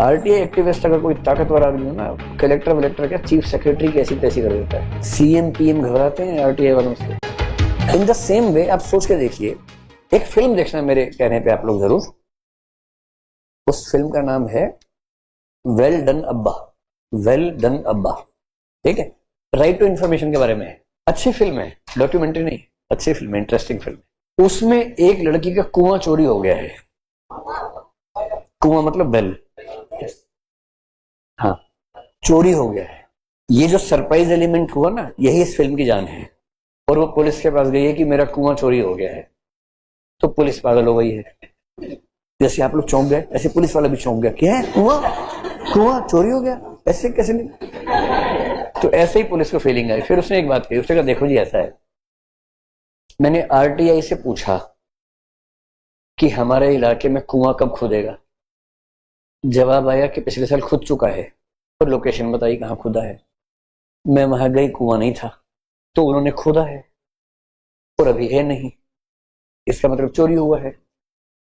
RTI activist अगर कोई ताकतवर आदमी हो ना, कलेक्टर वलेक्टर क्या चीफ सेक्रेटरी की ऐसी तैसी कर देता है। सीएम पीएम घबराते हैं आरटीआई वालों से। इन द सेम वे आप सोच के देखिए, एक फिल्म देखना मेरे कहने पे आप लोग जरूर। उस फिल्म का नाम है वेल डन अब्बा। वेल डन अब्बा, ठीक है। राइट टू इंफॉर्मेशन के बारे में है। अच्छी फिल्म है, डॉक्यूमेंट्री नहीं, अच्छी फिल्म है, इंटरेस्टिंग फिल्म। उसमें एक लड़की का कुआं चोरी हो गया है। कुआं मतलब वेल, हाँ, चोरी हो गया है। ये जो सरप्राइज एलिमेंट हुआ ना, यही इस फिल्म की जान है। और वो पुलिस के पास गई है कि मेरा कुआं चोरी हो गया है। तो पुलिस पागल हो गई है। जैसे आप लोग चौंक गए, ऐसे पुलिस वाला भी चौंक गया, क्या है कुआं चोरी हो गया, ऐसे कैसे नहीं। तो ऐसे ही पुलिस को फीलिंग आई। फिर उसने एक बात कही, उसने कहा देखो जी ऐसा है, मैंने आरटीआई से पूछा कि हमारे इलाके में कुआं कब खुदेगा। जवाब आया कि पिछले साल खुद चुका है, और लोकेशन बताई कहाँ खुदा है। मैं वहां गई, कुआं नहीं था, तो उन्होंने खोदा है और अभी है नहीं, इसका मतलब चोरी हुआ है।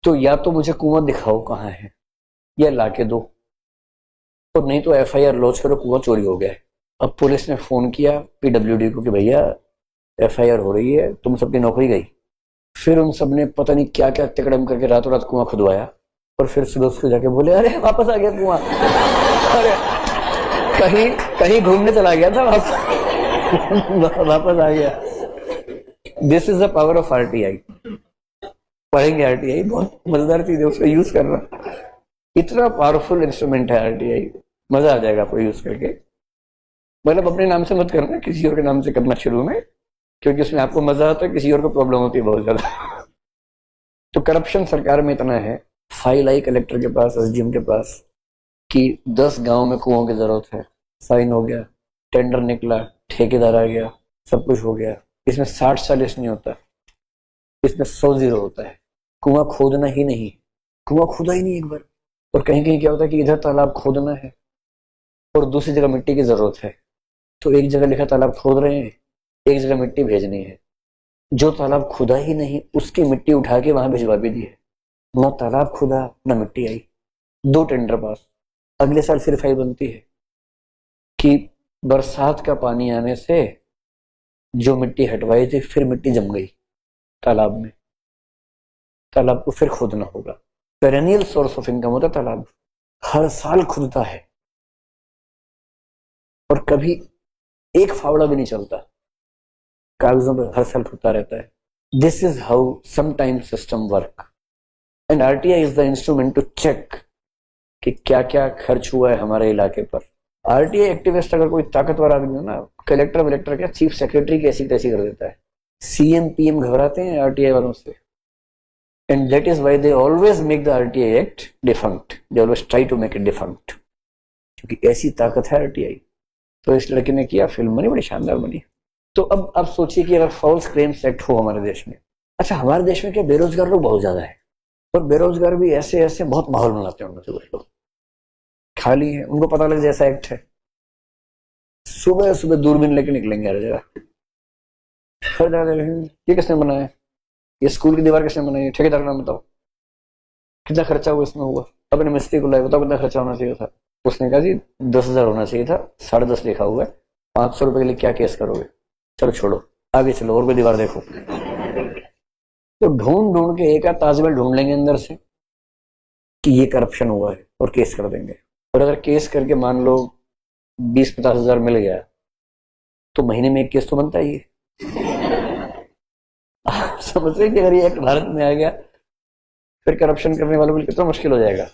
तो या तो मुझे कुआं दिखाओ कहाँ है, या ला के दो, और नहीं तो एफआईआर लॉन्च करो, कुआं चोरी हो गया है। अब पुलिस ने फोन किया पीडब्ल्यूडी को कि भैया एफआईआर हो रही है, तुम सबकी नौकरी गई। फिर उन सब ने पता नहीं क्या क्या तिकड़म करके रातों रात कुआं खुदवाया, और फिर सुबह उसको जाके बोले अरे वापस आ गया कुआं। अरे कहीं कहीं घूमने चला गया था, वापस आ गया। This is the power of RTI. पढ़ेंगे आरटीआई, बहुत मजेदार चीज है, उसको यूज करना। इतना पावरफुल इंस्ट्रूमेंट है आरटीआई, मजा आ जाएगा आपको यूज करके। मतलब अपने नाम से मत करना, किसी और के नाम से करना शुरू में, क्योंकि उसमें आपको मजा आता है, किसी और को प्रॉब्लम होती है बहुत ज्यादा। तो करप्शन सरकार में इतना है, फाइल आई कलेक्टर के पास, एसडीएम के पास, कि 10 गांव में कुओं की जरूरत है। साइन हो गया, टेंडर निकला, ठेकेदार आ गया, सब कुछ हो गया। इसमें 60-40 नहीं होता, इसमें 100-0 होता है। कुआं खोदना ही नहीं, कुआं खोदा ही नहीं एक बार। और कहीं कहीं क्या होता है कि इधर तालाब खोदना है और दूसरी जगह मिट्टी की जरूरत है, तो एक जगह लिखा तालाब खोद रहे हैं, एक जगह मिट्टी भेजनी है। जो तालाब खुदा ही नहीं, उसकी मिट्टी उठा के वहां भिजवा भी दी है। ना तालाब खुदा, ना मिट्टी आई, 2 टेंडर पास। अगले साल फिर फाइल बनती है कि बरसात का पानी आने से जो मिट्टी हटवाई थी, फिर मिट्टी जम गई तालाब में, तालाब को फिर खोदना होगा। पेरेनियल सोर्स ऑफ इनकम होता है तालाब, हर साल खुदता है और कभी एक फावड़ा भी नहीं चलता, कागजों पर हर साल खुदता रहता है। This is how sometimes system work, and RTI is the instrument to check कि क्या क्या खर्च हुआ है हमारे इलाके पर। आरटीआई एक्टिविस्ट अगर कोई ताकतवर आदमी हो ना, कलेक्टर वलेक्टर क्या चीफ सेक्रेटरी की ऐसी तैसी कर देता है। सीएम पीएम घबराते हैं आरटीआई वालों से, and that is why they always make the RTI act defunct. They always try to make it defunct, क्योंकि ऐसी ताकत है आरटीआई। तो इस लड़के ने किया, फिल्म बनी, बड़ी शानदार बनी। तो अब आप सोचिए कि अगर फॉल्स क्लेम्स एक्ट हो हमारे देश में। अच्छा, हमारे देश में क्या बेरोजगार लोग बहुत ज्यादा है, और बेरोजगार भी ऐसे ऐसे बहुत माहौल बनाते हैं, उनमें से कुछ लोग खाली है, उनको पता लग जैसा एक्ट है, सुबह सुबह दूरबीन लेके निकलेंगे हर जगह। ये किसने बनाया, ये स्कूल की दीवार किसने बनाई, ठेकेदार का नाम बताओ, कितना खर्चा हुआ इसमें हुआ, अपने मिस्त्री को लाए, बताओ कितना खर्चा होना चाहिए था। उसने कहा जी 10,000 होना चाहिए था, 10.5 लिखा हुआ है, 500 रुपए के लिए क्या केस करोगे, चलो छोड़ो आगे चलो और कोई दीवार देखो। तो ढूंढ ढूंढ के एक ताजमहल ढूंढ लेंगे अंदर से कि ये करप्शन हुआ है, और केस कर देंगे। और अगर केस करके मान लो 20-50 हजार मिल गया, तो महीने में एक केस तो बनता ही है। समझ रहे कि अगर ये एक भारत में आ गया, फिर करप्शन करने वालों के लिए कितना मुश्किल हो जाएगा।